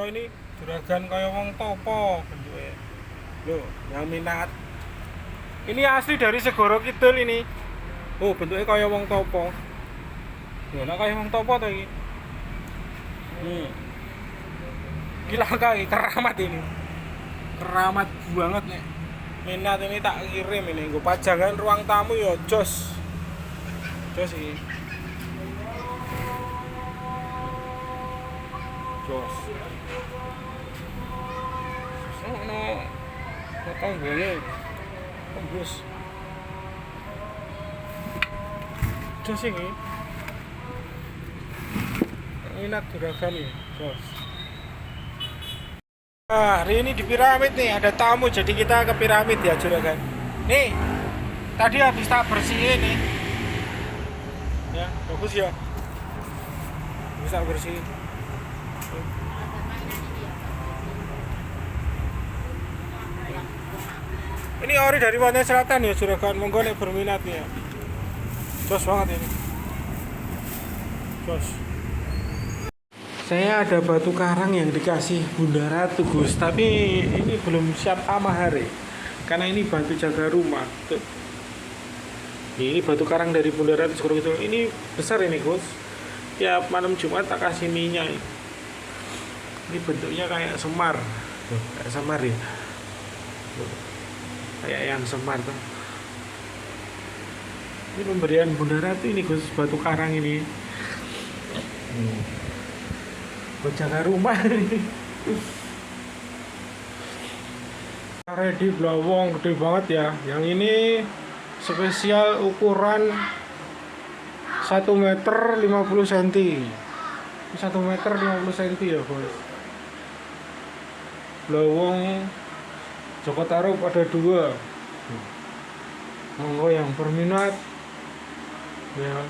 ini juragan kaya wong topo bentuke. Loh, yang minat. Ini asli dari Segoro Kidul ini. Oh, bentuknya kaya wong topo. Ya, nek kaya wong topo to iki. Gila kali keramat ini. Keramat banget nih. Minat ini tak kirim ini. Gue pajangan ruang tamu ya jos. Jos ini. Jos. Sono potong boleh. Tembus. Jos ini. Minat juragan ini. Jos. Nah, hari ini di piramid nih ada tamu, jadi kita ke piramid ya juragan. Nih, tadi habis tak bersihin nih. Ya, bagus ya. Bisa bersihin. Ini ori dari Pantai Selatan ya juragan. Monggo nek berminat nih ya. Jos banget ini. Jos. Saya ada batu karang yang dikasih Bunda Ratu Gus, tapi ini belum siap amahari karena ini batu jaga rumah. Tuh. Ini batu karang dari Bunda Ratu Segoro Kidul. Ini besar ini Gus. Tiap malam Jumat tak kasih minyak. Ini bentuknya kayak semar. Tuh, kayak semar ya. Tuh. Kayak yang semar tuh. Ini pemberian Bunda Ratu ini Gus, batu karang ini. Buat jaga rumah nih. Ready blawong gede banget ya. Yang ini spesial ukuran 1 meter 50 cm. 1 meter 50 cm ya bos. Blawong Joko Tarub ada 2. Monggo yang berminat ya.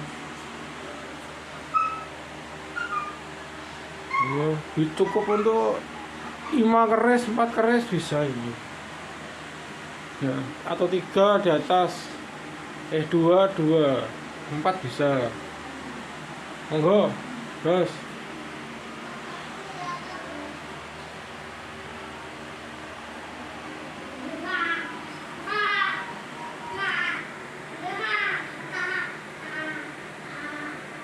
Ya, cukup untuk 5 keris, 4 keris bisa ini. Ya, atau 3 di atas. 2, 4 bisa. Monggo, Bos.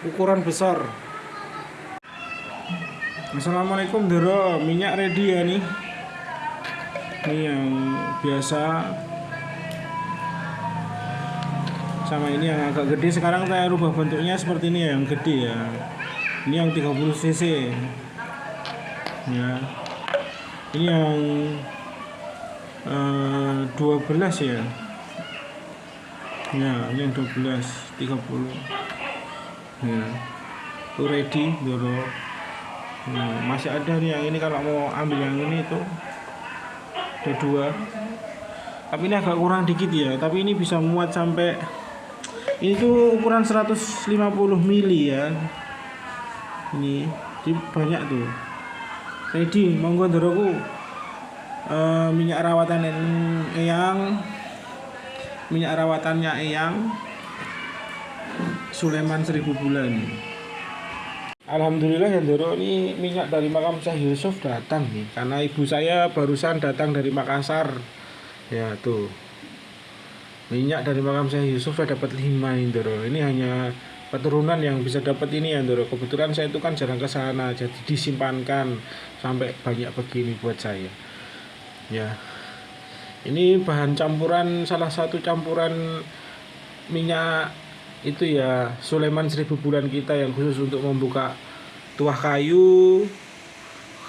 Ukuran besar. Assalamualaikum Doro, minyak ready ya nih. Ini yang biasa. Sama ini yang agak gede, sekarang saya rubah bentuknya seperti ini ya, yang gede ya. Ini yang 30 cc. Ya. Ini yang 12 ya. Ya, ini yang 12, 30. Ya. Itu ready Doro. Masih ada nih yang ini, kalau mau ambil yang ini itu ada 2, tapi ini agak kurang dikit ya, tapi ini bisa muat sampai ini tuh ukuran 150 mili ya. Ini banyak tuh. Ready, monggo Doroku. Minyak rawatan minyak rawatannya Eyang Sulaiman 1000 bulan. Alhamdulillah ya Doro, ini minyak dari makam Syekh Yusuf datang nih, karena ibu saya barusan datang dari Makassar. Ya tuh, minyak dari makam Syekh Yusuf saya dapat 5 ini Doro. Ini hanya keturunan yang bisa dapat ini ya Doro. Kebetulan saya itu kan jarang ke sana, jadi disimpankan sampai banyak begini buat saya. Ya, ini bahan campuran, salah satu campuran minyak itu ya Sulaiman 1000 bulan kita, yang khusus untuk membuka tuah kayu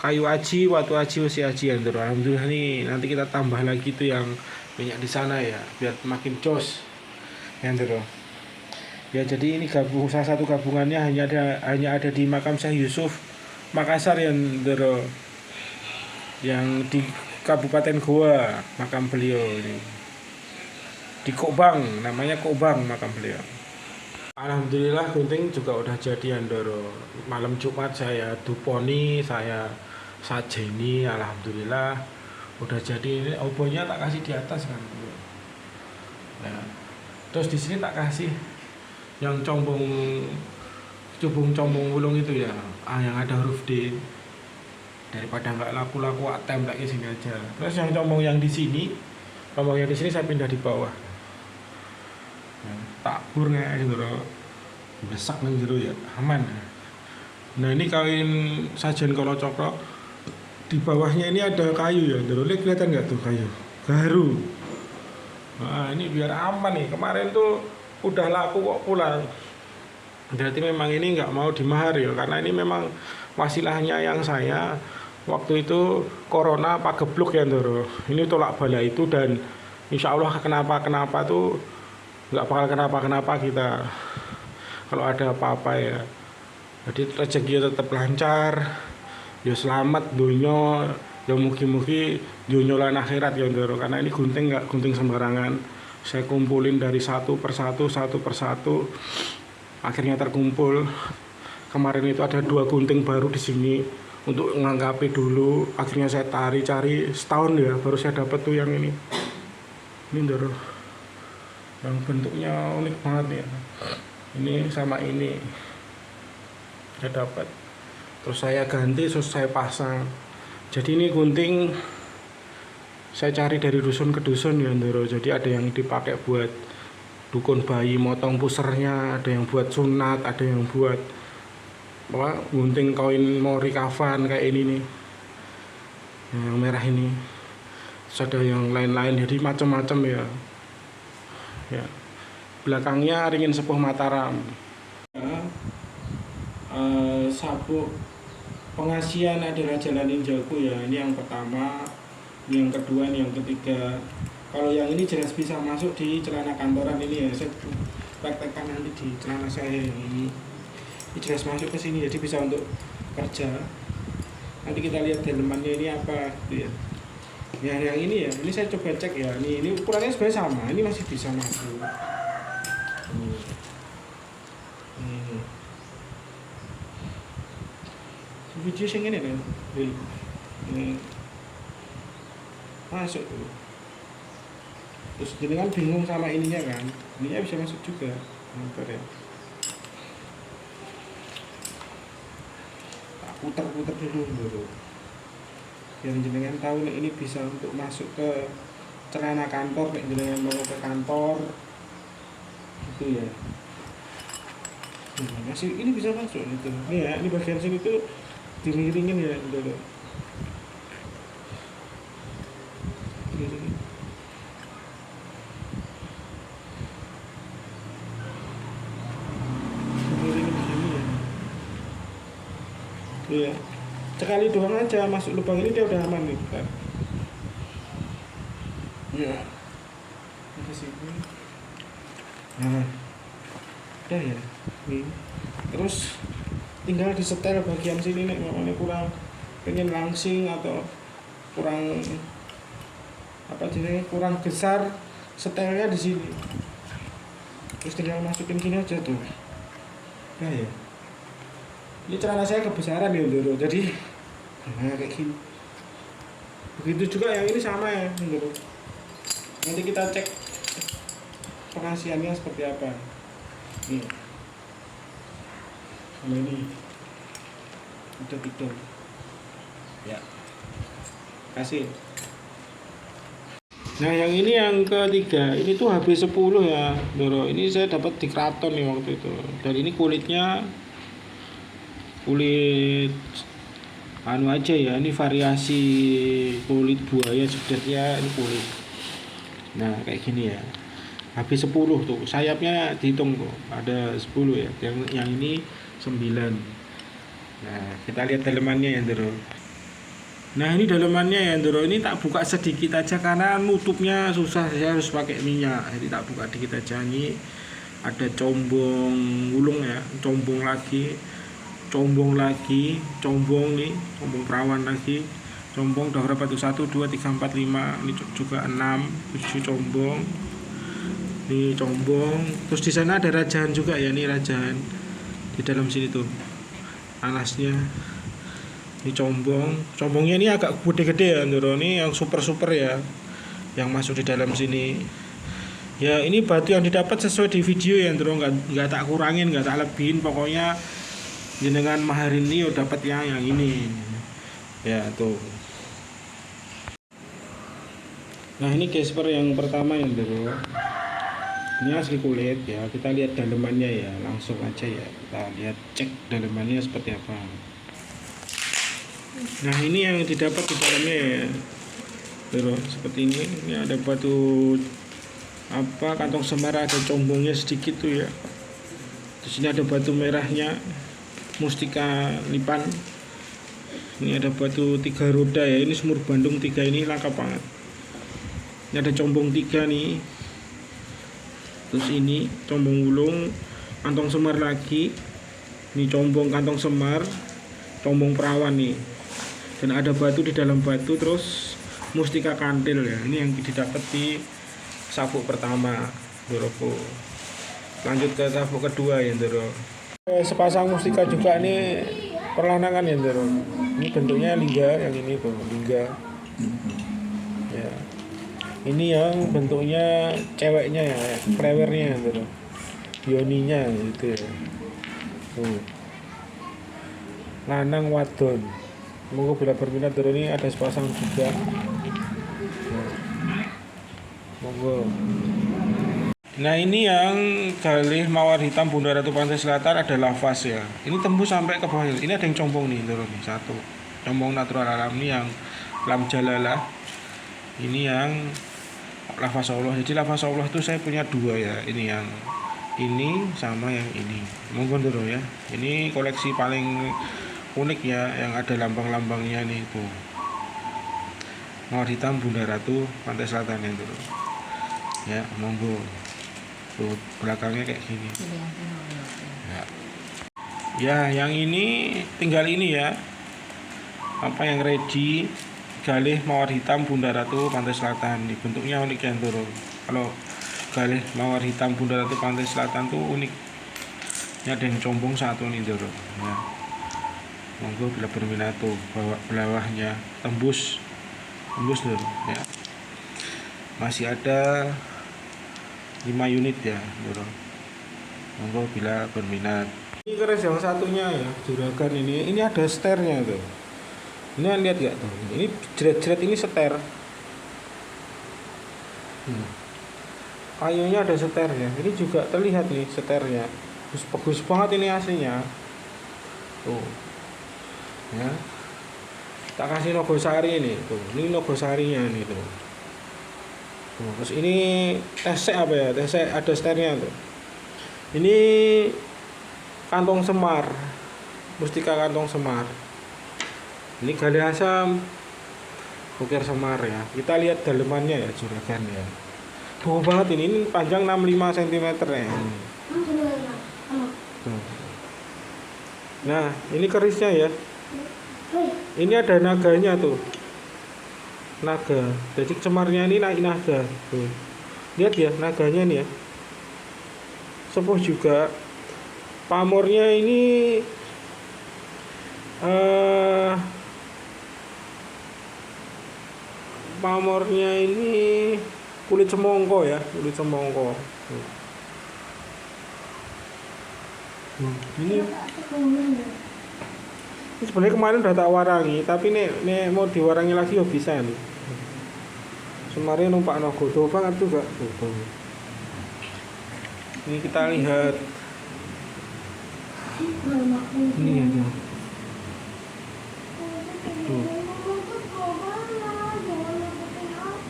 aji, watu aji, usi aji yang Doro. Alhamdulillah nih, nanti kita tambah lagi tuh yang minyak di sana ya, biar makin jos yang Doro. Ya jadi ini salah satu gabungannya hanya ada di makam Syekh Yusuf Makassar yang Doro, yang di Kabupaten Goa makam beliau ini. Di Kobang, namanya Kobang makam beliau. Alhamdulillah gunting juga udah jadi Doro. Malam Jumat saya duponi, saya sajeni, alhamdulillah udah jadi. Ini obonya tak kasih di atas kan. Ya. Terus di sini tak kasih yang cubung combong wulung itu ya. Yang ada huruf D. daripada nggak laku-laku template ke sini aja. Terus yang combong yang di sini saya pindah di bawah. Tabur kayak gitu loh, besak nang jero ya aman. Nah ini kain sajen kalau cokro, di bawahnya ini ada kayu ya, lihat kelihatan nggak tuh kayu garu. Nah ini biar aman nih, kemarin tuh udah laku kok pulang. Berarti memang ini nggak mau dimahar ya, karena ini memang wasilahnya yang saya waktu itu corona pagebluk ya Ndoro. Ini tolak bala itu, dan insya Allah kenapa tuh nggak bakal kenapa kita kalau ada apa-apa ya. Jadi rezeki tetap lancar, ya selamat dunia, ya mugi-mugi dunia lan akhirat ya Ndoro. Karena ini gunting nggak gunting sembarangan, saya kumpulin dari satu persatu, akhirnya terkumpul. Kemarin itu ada 2 gunting baru di sini untuk ngangkapi dulu, akhirnya saya cari setahun ya baru saya dapat tuh yang ini Ndoro, yang bentuknya unik banget ya. Ini sama ini saya dapat, terus saya ganti, terus saya pasang. Jadi ini gunting saya cari dari dusun ke dusun ya Ndoro. Jadi ada yang dipakai buat dukun bayi, motong pusernya, ada yang buat sunat, ada yang buat gunting koin mori kafan kayak ini nih, yang merah ini. Terus ada yang lain-lain, jadi macam-macam ya. Belakangnya ringin sepuh Mataram. Sabuk pengasihan adalah jalan ninjaku ya. Ini yang pertama, ini yang kedua, ini yang ketiga. Kalau yang ini jelas bisa masuk di celana kantoran ini ya. Saya praktekkan nanti di celana saya ini jelas masuk ke sini, jadi bisa untuk kerja. Nanti kita lihat dalemannya ini apa gitu ya. Yang ini ya, ini saya coba cek ya. Ini ukurannya sebenarnya sama, ini masih bisa masuk. Video yang ini kan, masuk tuh. Terus jadi kan bingung sama ininya kan, ininya bisa masuk juga. Bentar ya, tak putar-putar dulu. Yang jenengan tahu nih, ini bisa untuk masuk ke celana kantor, nih jenengan mau ke kantor gitu ya. Masih ini bisa masuk itu. Nih ya, ini bagian sini tuh diringin ya dulu. Ya, sekali doang aja masuk lubang ini dia udah aman nih kan. Ya, ke sini. Nah, udah ya. Nih. Terus tinggal disetel bagian sini nih, makanya kurang pengen langsing atau kurang apa jenisnya, kurang besar, setelnya di sini. Terus tinggal masukin gini aja tuh. Nah ya. Ini celana saya kebesaran ya Ndoro, jadi kayak gini. Begitu juga yang ini sama ya Ndoro. Nanti kita cek pengasihannya seperti apa. Nih, sama ini udah gitu ya, kasih. Nah yang ini yang ketiga, ini tuh HB10 ya Ndoro. Ini saya dapat di Kraton nih waktu itu, dan ini kulitnya kulit anu aja ya, ini variasi kulit buaya sebenarnya ini kulit. Nah kayak gini ya, habis 10 tuh, sayapnya dihitung tuh ada 10 ya, yang ini 9. Nah kita lihat dalemannya ya Ndoro. Nah ini dalemannya ya Ndoro, ini tak buka sedikit aja karena nutupnya susah, saya harus pakai minyak, jadi tak buka dikit aja. Ini ada combong gulung ya, combong nih, combong perawan lagi. Combong udah berapa tuh? 1, 2, 3, 4, 5. Ini juga 6, 7 combong. Ini combong. Terus di sana ada rajahan juga ya, ini rajahan. Di dalam sini tuh anasnya. Ini combong. Combongnya ini agak gede-gede ya Ndoro. Ini yang super ya, yang masuk di dalam sini. Ya ini batu yang didapat sesuai di video ya Ndoro, nggak tak kurangin, nggak tak lebihin, pokoknya jenengan mahar ini dapat yang ini. Ya tuh. Nah ini gesper yang pertama yang dulu. Ini asli kulit ya. Kita lihat dalemannya ya. Langsung aja ya. Kita lihat cek dalemannya seperti apa. Nah ini yang didapat di dalamnya ya. Tuh, seperti ini. Ini ada batu kantong semar, ada combongnya sedikit tuh ya. Di sini ada batu merahnya, mustika lipan. Ini ada batu 3 roda ya. Ini semur Bandung 3 ini langka banget. Ini ada combong 3 nih. Terus ini combong wulung, kantong semar lagi. Ini combong kantong semar, combong perawan nih. Dan ada batu di dalam batu, terus mustika kantil ya. Ini yang didapat di sabuk pertama, Doroku. Lanjut ke sabuk kedua ya, Doro. Sepasang mustika juga ini perlanangan ya, Doro. Ini bentuknya lingga, yang ini tuh lingga. Ya. Ini yang bentuknya ceweknya ya, klewernya gitu. Yoninya gitu ya. Tuh. Lanang wadon. Monggo bila berminat Doro, ini ada sepasang juga. Nah. Monggo. Nah ini yang galih mawar hitam Bunda Ratu Pantai Selatan ada lavas ya. Ini tembus sampai ke bawah. Ini ada yang combong nih Doro nih, satu. Combong natural alam ini yang lam jalalah. Ini yang lava Allah. Jadi lava Allah itu saya punya 2 ya. Ini yang ini sama yang ini. Monggo Doro ya. Ini koleksi paling unik ya, yang ada lambang-lambangnya nih itu. Mawar hitam Bunda Ratu Pantai Selatan ya Doro. Ya, monggo. Tuh belakangnya kayak gini. Ya. Ya, yang ini tinggal ini ya. Apa yang ready galih mawar hitam Bunda Ratu Pantai Selatan. Bentuknya unik ya Doro. Kalau galih mawar hitam Bunda Ratu Pantai Selatan tuh unik. Ini ada yang combong satu nih Doro. Ya. Monggo bila berminat tuh bawahnya tembus Doro ya. Masih ada 5 unit ya Doro. Monggo bila berminat. Ini keris yang satunya ya, juragan ini. Ini ada sternya tuh. Ini lihat gak tuh? Ini jeret-jeret ini seter. Kayunya ada seternya. Ini juga terlihat nih seternya. Bagus banget ini aslinya. Tuh. Ya. Tak kasih Nogosari ini. Tuh. Ini Nogosarinya nih tuh. Tuh. Terus ini tesek apa ya? Tesek ada seternya tuh. Ini kantong semar. Mustika kantong semar. Ini galih asam Bukir Semar ya. Kita lihat dalemannya ya, juragan ya. Bau banget ini panjang 65 cm ya. Nah, ini kerisnya ya. Ini ada naganya tuh. Naga. Jadi semarnya ini naga. Tuh. Lihat ya naganya nih ya. Sepuh juga. Pamornya ini pamornya ini kulit semongko ya, kulit semongko. Ini sebenarnya kemarin udah tak warangi, tapi nih mau diwarangi lagi ya bisa nih. Semarnya numpak nogo, tuh banget juga. Ini kita lihat. Ini ya. Tuh.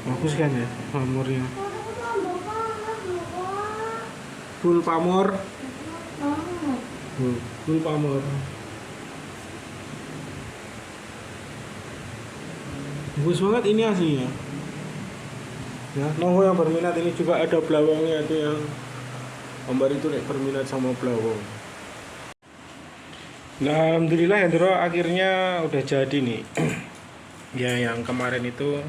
Bagus kan ya pamornya. Full pamor. Full pamor. Bagus banget ini aslinya. Ya, nonggo yang berminat ini juga ada belawangnya itu yang gambar itu nih berminat sama belawang. Nah, alhamdulillah ya Doro, akhirnya udah jadi nih. Ya yang kemarin itu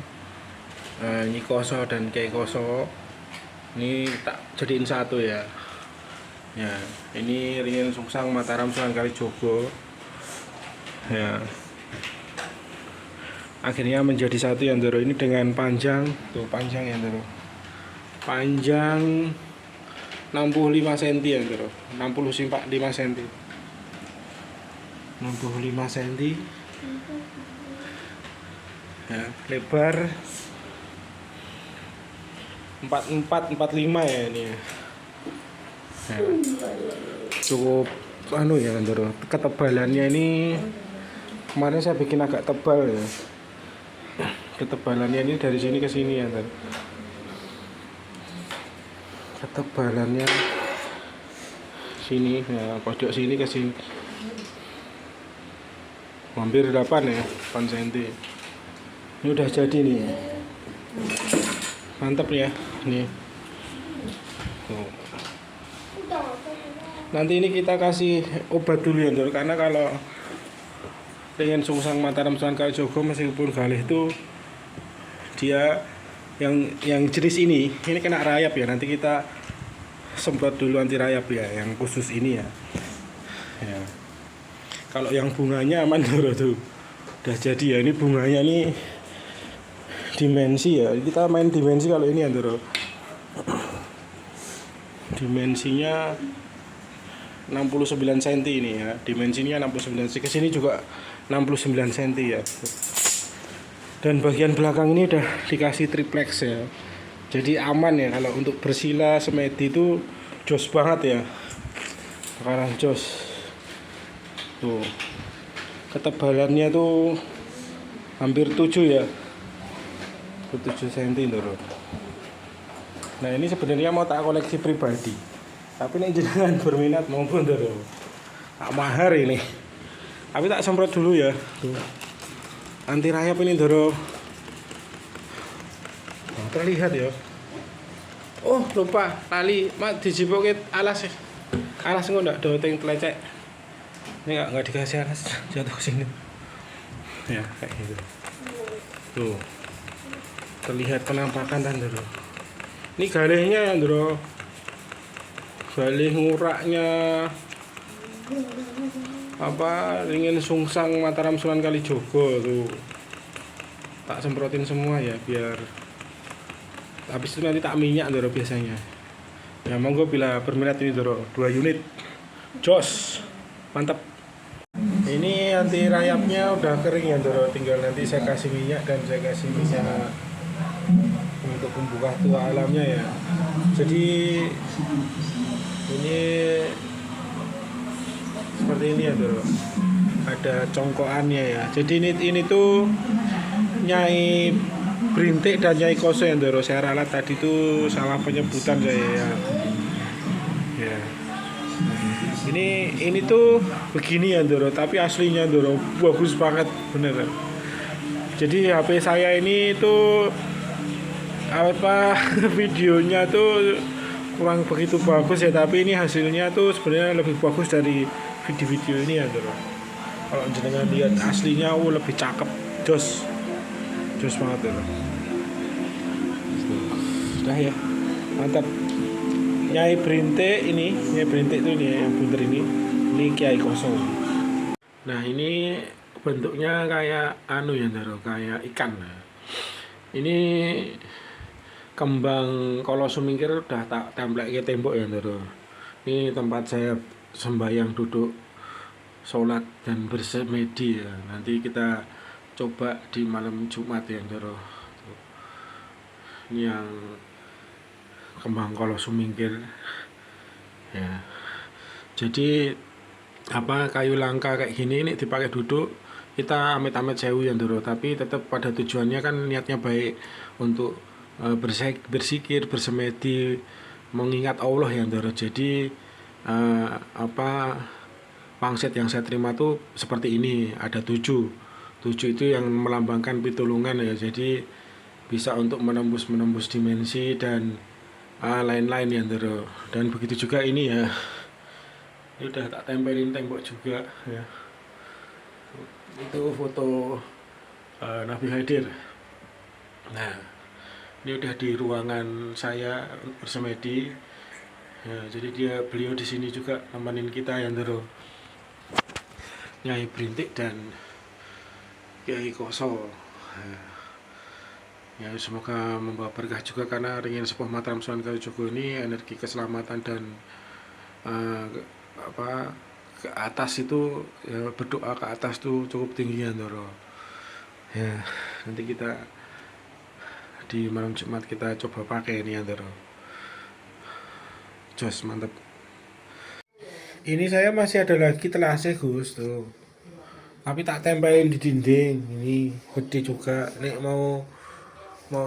Nyi Koso dan Kiai Koso ini tak jadiin satu ya. Ya, ini Ringin Sungsang Mataram Sunan Kalijogo. Ya. Akhirnya menjadi satu ya Doro. Ini dengan panjang, tuh panjang ya Doro. Panjang 65 cm ya Doro. 65 cm. 65 cm. Ya, lebar 4445 ya ini ya. Ya, cukup ya Ndoro. Ketebalannya ini kemarin saya bikin agak tebal ya. Ketebalannya ini dari sini ke sini ya Ndoro. Ketebalannya sini ya, pojok sini ke sini hampir 8 ya, 8 cm. Ini udah jadi nih. Mantap ya nih. Tuh. Nanti ini kita kasih obat dulu ya Ndoro, karena kalau pengen sungsang Mataram Sunan Kalijogo meskipun galih itu dia yang jenis ini kena rayap ya. Nanti kita semprot dulu anti rayap ya, yang khusus ini ya. Ya. Kalau yang bunganya aman Ndoro tuh. Udah jadi ya, ini bunganya nih dimensi ya. Kita main dimensi kalau ini ya Ndoro. Dimensinya 69 cm ini ya. Dimensinya 69 cm. Kesini juga 69 cm ya. Dan bagian belakang ini udah dikasih triplex ya. Jadi aman ya, kalau untuk bersila semedi itu jos banget ya. Sekarang jos. Tuh. Ketebalannya tuh hampir 7 ya. 7 cm Ndoro. Nah, ini sebenarnya mau tak koleksi pribadi. Tapi ini jangan berminat maupun Ndoro. Tak mahar ini. Tapi tak semprot dulu ya. Tuh. Anti rayap ini Ndoro. Nah, terlihat ya. Oh, lupa tali mak dijipoke alas. Alas engko ndak doteng telecek. Ini enggak dikasih alas, jatuh ke sini. Ya, kayak gitu. Tuh. Terlihat penampakan Ndoro. Ini galihnya Ndoro. Galih nguraknya ringin sungsang Mataram Sunan Kalijogo tuh. Tak semprotin semua ya biar habis itu nanti tak minyak Ndoro biasanya. Ya monggo bila berminat ini Ndoro, 2 unit. Jos. Mantap. Ini anti rayapnya udah kering ya Ndoro, tinggal nanti saya kasih minyak dan saya kasih minyak untuk pembuka tua alamnya ya. Jadi ini seperti ini ya Ndoro. Ada congkokannya ya. Jadi ini tuh Nyai Brintik dan Nyai Koso ya Ndoro. Saya ralat tadi tuh salah penyebutan saya ya. Ya. Ini tuh begini ya Ndoro, tapi aslinya Ndoro bagus banget bener. Jadi HP saya ini tuh videonya tuh kurang begitu bagus ya, tapi ini hasilnya tuh sebenarnya lebih bagus dari video-video ini ya Ndoro. Kalau jenengan lihat aslinya lebih cakep, jos banget Ndoro. Sudah ya, mantap. Nyai Brintik tuh ini yang bener ini Kiai Koso. Nah ini bentuknya kayak ya Ndoro, kayak ikan. Ini kembang kalau sumingkir udah tak templek ke tembok ya Ndoro. Ini tempat saya sembahyang duduk sholat dan bersemedi ya. Nanti kita coba di malam Jumat ya Ndoro. Ini yang kembang kalau sumingkir ya. Jadi kayu langka kayak gini ini dipakai duduk, kita amit-amit sewu ya Ndoro, tapi tetap pada tujuannya kan niatnya baik untuk bersikir, bersemedi, mengingat Allah ya Ndoro. Jadi pangsit yang saya terima tuh seperti ini, ada 7 itu yang melambangkan pitulungan ya. Jadi bisa untuk menembus dimensi dan lain-lain ya Ndoro. Dan begitu juga ini ya. Ini udah tak tempelin tembok juga ya. Itu foto Nabi Hadir. Nah, ini udah di ruangan saya bersemedi. Ya, jadi beliau di sini juga nemenin kita ya Ndoro. Nyai Brintik dan Kiai Koso. Ya, semoga membawa berkah juga, karena ringin sepuh Mataram Sunan Kalijogo ini energi keselamatan dan ke atas itu ya, berdoa ke atas tuh cukup tinggi ya Ndoro. Ya, nanti kita di malam Jumat kita coba pakai ini Andoro. Jos, mantap. Ini saya masih ada lagi telasih Gus tuh. Tapi tak tempelin di dinding. Ini gede juga. Nek mau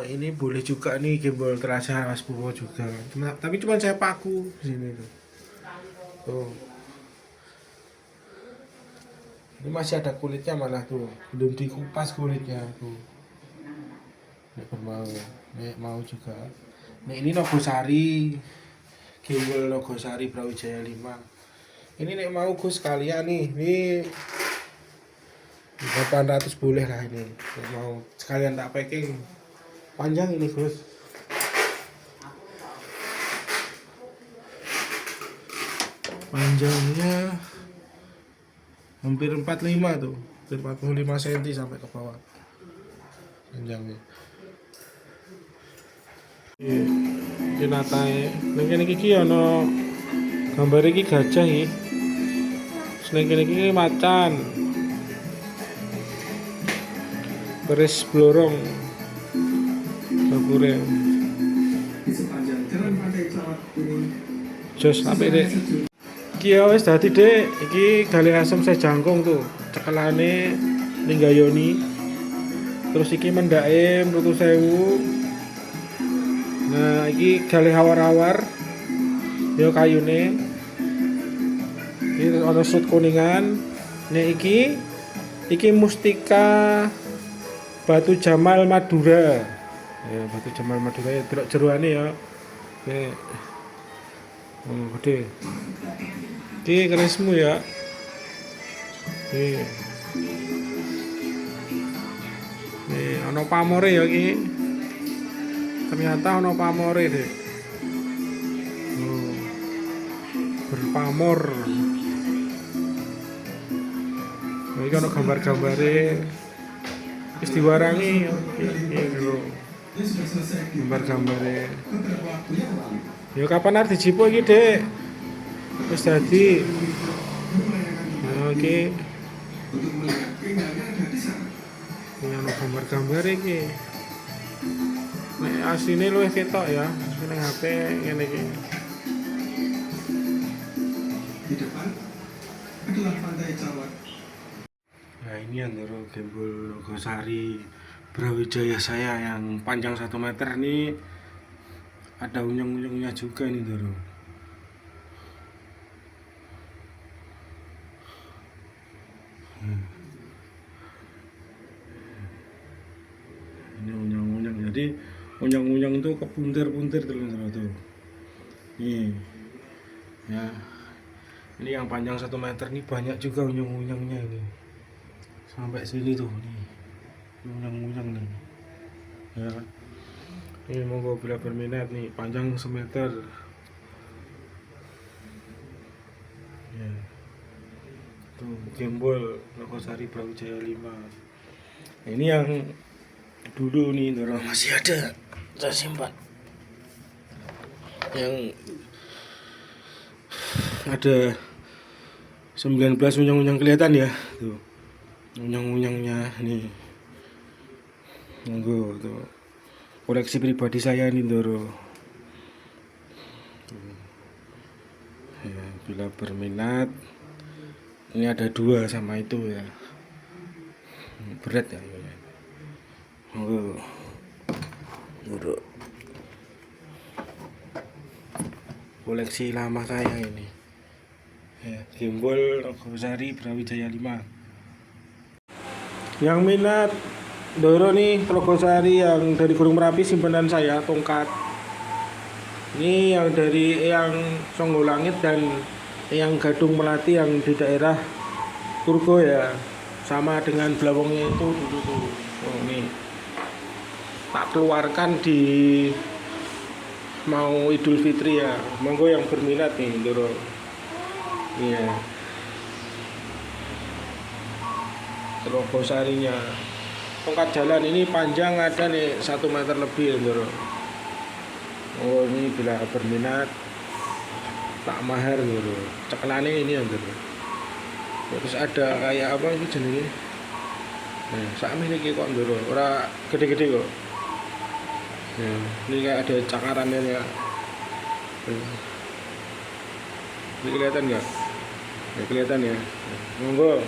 ini boleh juga nih gembol terasa Mas Purwo juga. Tapi cuma saya paku di sini tuh. Tuh. Ini masih ada kulitnya malah tuh. Belum dikupas kulitnya tuh. Nek mau juga. Nek ini Nogosari. Gembol Nogosari Brawijaya 5. Ini nek mau Gus sekalian nih. Ini 800 boleh lah ini. Nek mau sekalian tak packing. Panjang ini Gus. Panjangnya hampir 45 tuh. Hampir 45 cm sampai ke bawah. Panjangnya. Iki natae. Ning kene iki ana gambar iki gajah iki. Ning kene iki macan. Beres blorong. Dapure. Di sepanjang jalan pantai Cawat ini. Jos apik Dik. Iki ya wis dadi Dik, iki gale asem saya jangkung tuh. Cekelane ning gayoni. Terus iki mendake Mrutu Sewu. Nah, iki gale hawar-hawar. Ya kayune. Iki ana sut kuningan. Nek iki mustika Batu Jamal Madura. Ya, Batu Jamal Madura ya delok jeroane ya. Nek gede. Iki kerismu ya. Nih, ana pamore ya iki. Ternyata ana pamore, Dek. Berpamor. Nah, iki ana gambar-gambare. Wis diwarangi iki lho. Gambar-gambare. Ya kapan arep dijipo iki, Dek? Wis dadi. Oke. Ini ana gambar-gambar iki. Nek asline luwih ketok ya, ning HP ngene iki. Di depan adalah pantai Cawat. Nah, ini Andoro gembol Nogosari Brawijaya saya yang panjang 1 meter nih. Ada unyeng-unyengnya juga nih, Doro. Ini unyeng-unyeng. Jadi unyeng-unyeng itu kepuntir-puntir tuh. Nih. Ya. Ini yang panjang 1 meter nih banyak juga unyeng-unyengnya ini. Sampai sini tuh nih. Unyeng-unyeng nih. Ya. Ini monggo bila berminat nih, panjang semeter. Ya. Tuh gembol Nogosari Brawijaya 5. Ini yang dulu nih Doro masih ada saya simpan. Yang ada 19 unyang-unyang kelihatan ya. Tuh. Unyang-unyangnya nih. Monggo tuh. Koleksi pribadi saya nih Doro. Ya, bila berminat ini ada 2 sama itu ya. Berat ya. Monggo. Doro. Koleksi lama saya ini. Ya, gembol Nogosari Brawijaya 5. Yang minat Doro nih Nogosari yang dari Gunung Merapi simpanan saya tongkat. Ini yang dari Eyang Songgolangit dan Eyang Gadung Melati yang di daerah Turgo ya. Sama dengan blawongnya itu dulu tuh. Oh, ini tak keluarkan di mau Idul Fitri ya. Monggo yang berminat nih Doro. Iya. Nogosarinya. Tongkat jalan ini panjang ada nih 1 meter lebih Doro. Oh, ini bila berminat tak mahar Doro. Cekelane ini Doro. Terus ada kayak apa ini jenenge? Nah, sak iki kok ndoro, ora gede-gede kok. Ya, ini kayak ada cakarannya ya. Ini kelihatan nggak? Ya, kelihatan ya. Monggo.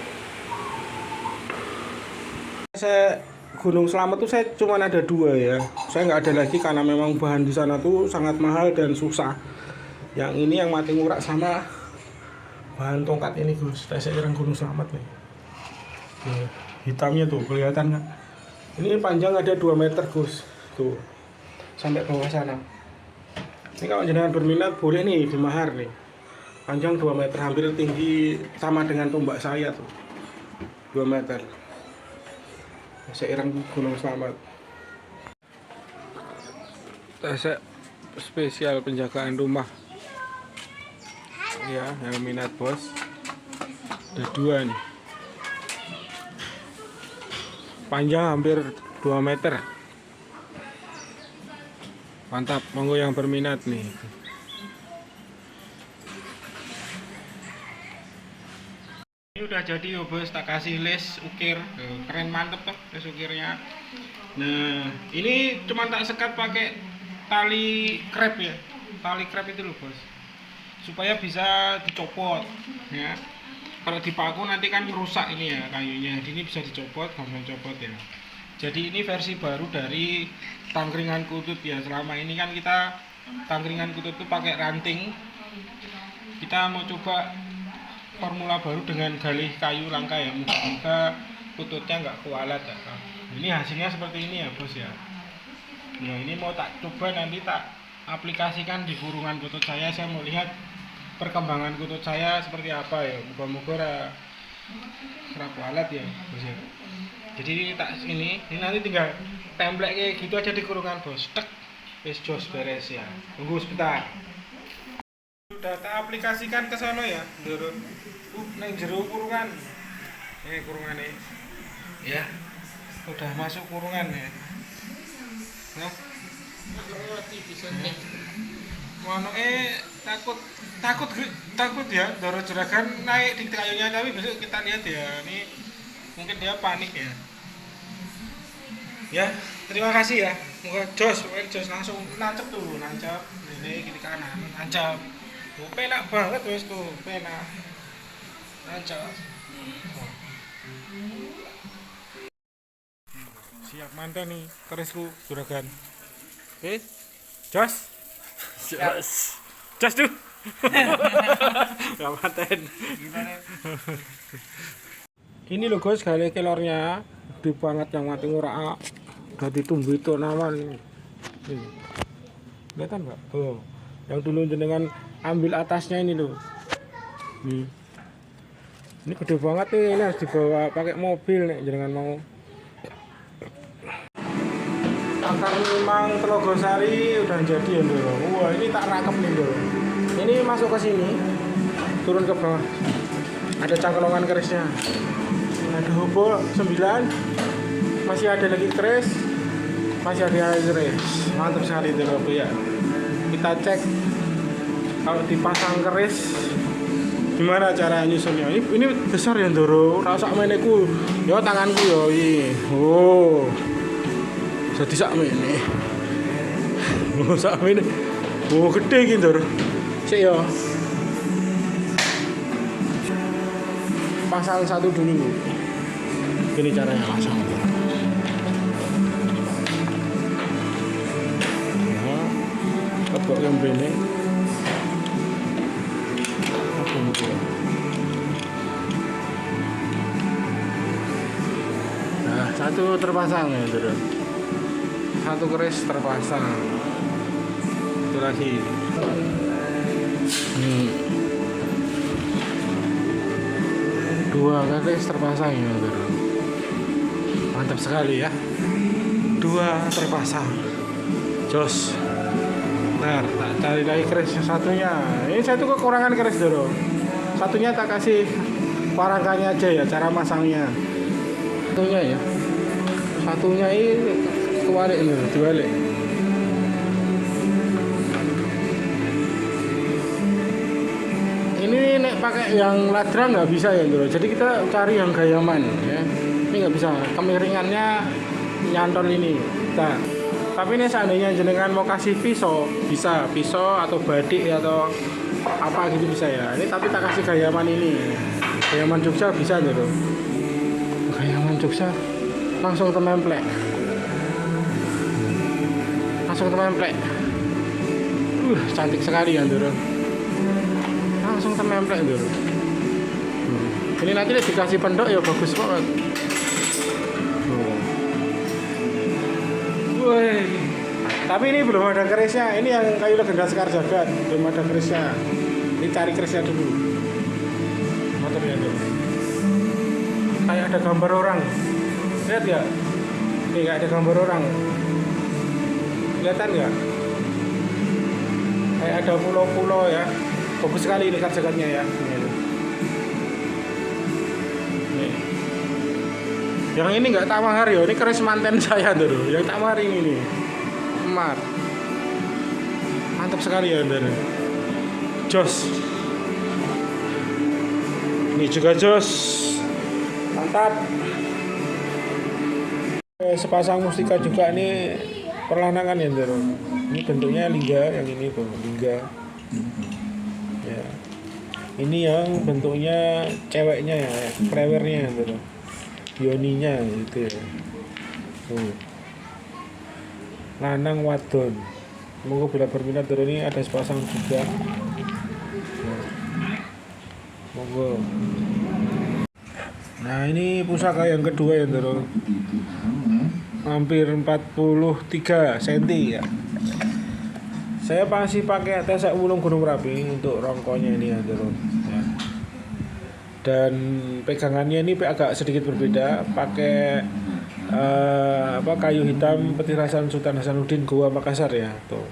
Saya Gunung Slamet tuh saya cuma ada 2 ya. Saya nggak ada lagi karena memang bahan di sana tuh sangat mahal dan susah. Yang ini yang mati ngurak sama bahan tongkat ini Gus. Saya ireng Gunung Slamet nih. Tuh, hitamnya tuh kelihatan nggak? Ini panjang ada 2 meter Gus. Tuh sampai bawah sana. Ini kalau jenengan berminat boleh nih di mahar nih. Panjang 2 meter, hampir tinggi sama dengan tombak saya tuh. 2 meter. Seirang Gunung Slamet. Tes spesial penjagaan rumah. Ya, yang minat bos. Ada 2 nih. Panjang hampir 2 meter. Mantap, monggo yang berminat nih. Ini udah jadi ya bos, tak kasih les ukir. Keren mantep tuh les ukirnya. Nah, ini cuma tak sekat pakai tali krep ya. Tali krep itu loh bos. Supaya bisa dicopot ya. Kalau dipaku nanti kan rusak ini ya kayunya. Ini bisa dicopot, gampang copot ya. Jadi ini versi baru dari tangkringan kutut ya. Selama ini kan kita tangkringan kutut itu pakai ranting. Kita mau coba formula baru dengan gali kayu langka ya. Moga-moga kututnya nggak kualat ya. Ini hasilnya seperti ini ya bos ya. Nah ini mau tak coba nanti tak aplikasikan di kurungan kutut saya. Saya mau lihat perkembangan kutut saya seperti apa ya. Moga-moga ora kualat ya bos ya. Jadi tak ini nanti tinggal template kayak gitu aja di kurungan bos. Tek, wis jos beres ya. Tunggu sebentar. Sudah tak aplikasikan ke sana ya. Ndoro. Nang jero kurungan. Kurungan ini. Ya. Udah masuk kurungan ya. Nah. Wano takut ya. Ndoro juragan naik di kayunya tapi besok kita lihat ya. Ini mungkin dia panik ya. Ya, terima kasih ya. Moga jos langsung nancep dulu, nancep. Ini kiri kanan, nancep. Oh, penak banget wes tuh, penak. Nancep. Siap mantan nih, kerisku juragan. Oke. Jos. Jos tuh. Gak mantan. Gimana? Ini loh guys, gali kelornya gede banget yang mati ngurak. Udah ditumbuh itu nawan ini. Kelihatan nggak? Tuh, yang dulu jenengan ambil atasnya ini loh. Ini gede banget nih, ini harus dibawa pakai mobil nih jenengan mau. Akar limang Telogosari udah jadi ya dulu. Wah ini tak rakep nih dulu. Ini masuk ke sini, turun ke bawah. Ada cangkelongan kerisnya. Ada hobol 9, masih ada lagi keris, masih ada keris. Mantap sekali itu loh ya. Kita cek kalau dipasang keris gimana cara nyusunnya. Ini besar ya Ndoro, rasa meneku ya tanganku ya ini. Oh jadi sak mene. Oh sak mene. Oh gede gitu Ndoro. Sik ya. Pasang satu dulu. Ini caranya pasang. Nah, tebak yang bene. Nah, satu terpasang ya, terus. Satu keris terpasang. Itu lagi. Dua keris terpasang ya, terus. Mantap sekali ya. 2 terpasang. Jos. Ntar tak cari lagi keris satunya. Ini satu kekurangan keris dulu. Satunya tak kasih parangkanya aja ya, cara masangnya. Satunya ya. Satunya ini kebalik ini, dibalik. Ini nek pakai yang ladra nggak bisa ya dulu. Jadi kita cari yang gayaman ya. ini nggak bisa, kemiringannya nyantol ini. Nah, tapi ini seandainya jenengan mau kasih pisau, bisa pisau atau badik atau apa gitu bisa ya. Ini tapi tak kasih gayaman ini, gayaman Jogja bisa gitu. Gayaman Jogja langsung templek, cantik sekali ya Doro, langsung templek Doro. Ini nanti dikasih pendok ya bagus banget. Woi, tapi ini belum ada kerisnya. Ini yang kayu legenda Sekar Jagad, belum ada kerisnya. Ini cari kerisnya dulu. Motor ya Doro. Kayak ada gambar orang. Lihat ya? Ini kayak ada gambar orang. Kelihatan nggak? Kayak ada pulau-pulau ya. Bagus sekali ini Jagadnya ya. Nih. Yang ini nggak tak mahar ya. Ini keris manten saya dulu. Yang tak mahar ini nih. Emat. Mantap sekali ya Doro. Jos. Ini juga jos. Mantap. Sepasang mustika juga ini perlanangan ya Doro. Ini bentuknya lingga, yang ini tuh lingga. Ya. Ini yang bentuknya ceweknya ya, klewernya Doro. Yoninya gitu ya. Tuh. Lanang wadon. Monggo bila berminat Doro, ini ada sepasang juga. Ya. Monggo. Nah, ini pusaka yang kedua ya Doro. Hampir 43 cm ya. Saya masih pakai Tesak Wulung Gunung Merapi untuk rongkonya ini ya Doro. Ya. Dan pegangannya ini agak sedikit berbeda, pakai kayu hitam petirasan Sultan Hasanuddin Goa Makassar ya. Tuh.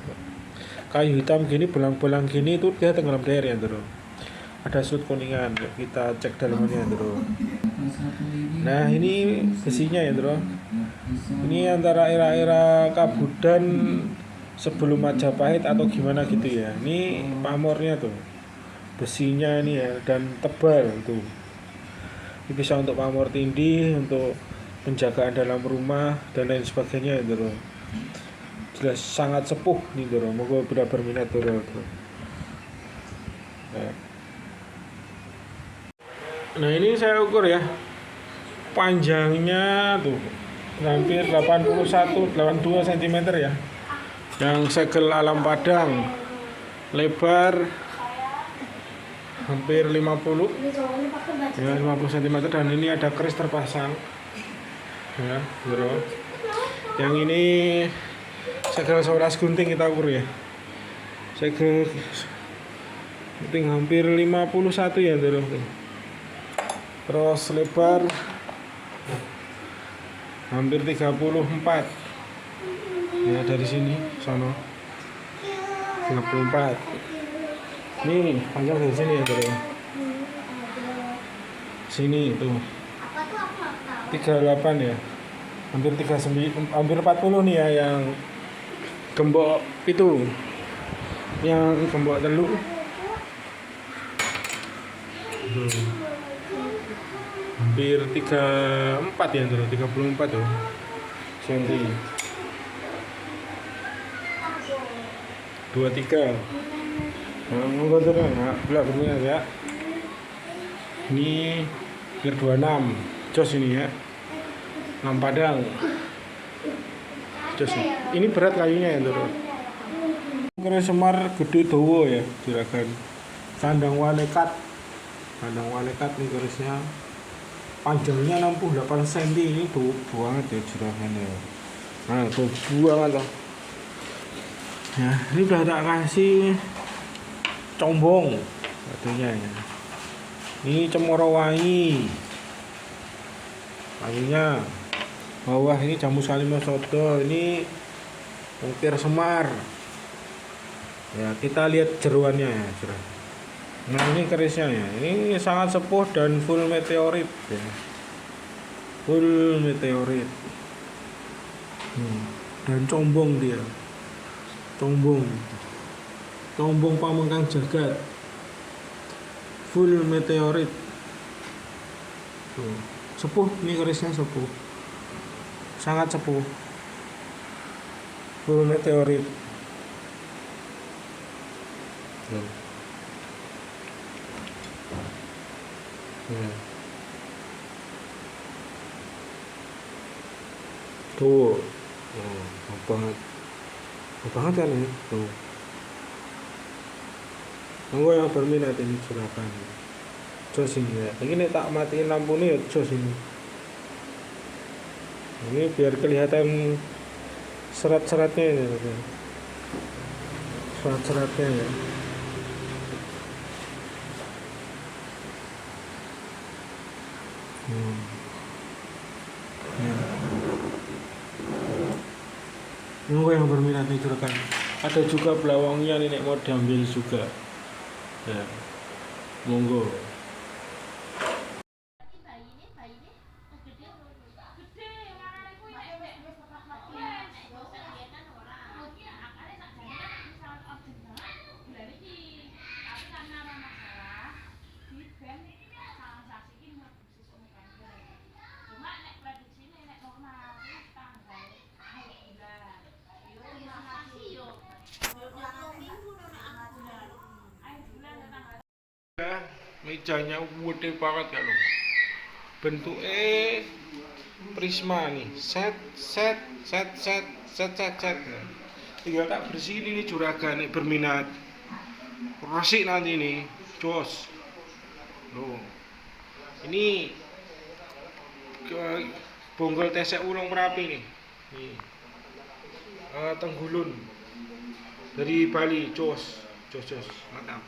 Kayu hitam gini, belang-belang gini itu dia tenggelam daerah ya Doro. Ada sudut kuningan, kita cek dalamnya Doro. Nah, ini besinya ya Doro. Ini antara era-era Kabudan sebelum Majapahit atau gimana gitu ya. Ini pamornya tuh, besinya ini ya, dan tebal tuh. Ini bisa untuk pamor tindih, untuk penjagaan dalam rumah dan lain sebagainya ya Doro. Jelas sangat sepuh nih Doro. Moga bila berminat Doro. Nah, ini saya ukur ya, panjangnya tuh hampir 82 cm ya, yang segel alam Padang, lebar hampir 50 ya, 50 cm, dan ini ada keris terpasang ya Bro. Yang ini segel 11 gunting kita ukur ya, segel gunting hampir 51 ya Bro. Terus lebar hampir 34 ya, dari sini sono 34. Nih panjang dari sini ya Bro. Sini tuh 38 ya, hampir 39, hampir 40 nih ya, yang gembok itu, yang gembok teluk. Hampir 34 ya Bro, 34 tuh senti 23. Nah, monggo Bro, nah, belak berminat ya. Ini hampir 26 jos ini ya, 6 Padang jos ini. Ini berat kayunya ya Bro. Keris Semar gede dawa ya, juragan sandang walekat. Sandang walekat nih kerisnya, panjangnya 68 cm. Ini tuh banget ya juragannya. Nah, tuh banget loh. Ya, ini udah tak kasih combong katanya ya. Ini cemoro wangi. Wanginya. Bawah ini jamu salimo sodo, ini mungkir Semar. Ya, kita lihat jeruannya ya, juragan. Nah, ini kerisnya ya, ini sangat sepuh dan full meteorit ya. Full meteorit. Dan combong dia, combong Pamengkang Jagad, full meteorit. Tuh, Sepuh, ini kerisnya sepuh. Sangat sepuh. Bulu meteorit. Tuh. Ya. Tuh. Oh, apa banget. Apa banget kan ya? Tuh. Monggo yang berminat ini silakan. Jos ini ya. Ini tak matiin lampu nih ya jos ini. Ini biar kelihatan serat-seratnya ini. Serat-seratnya ya. Ya. Monggo yang berminat nih silakan. Ada juga belawangnya nih nek mau diambil juga. Ya. Monggo. Mejanya gede banget ya loh. Bentuknya prisma nih. Set. Nah, tinggal tak bersihin ini juragan nih berminat. Rasik nanti nih. Jos. Loh. Ini bonggol tesek ulang Merapi nih. Nih. Tenggulun dari Bali, jos, mantap.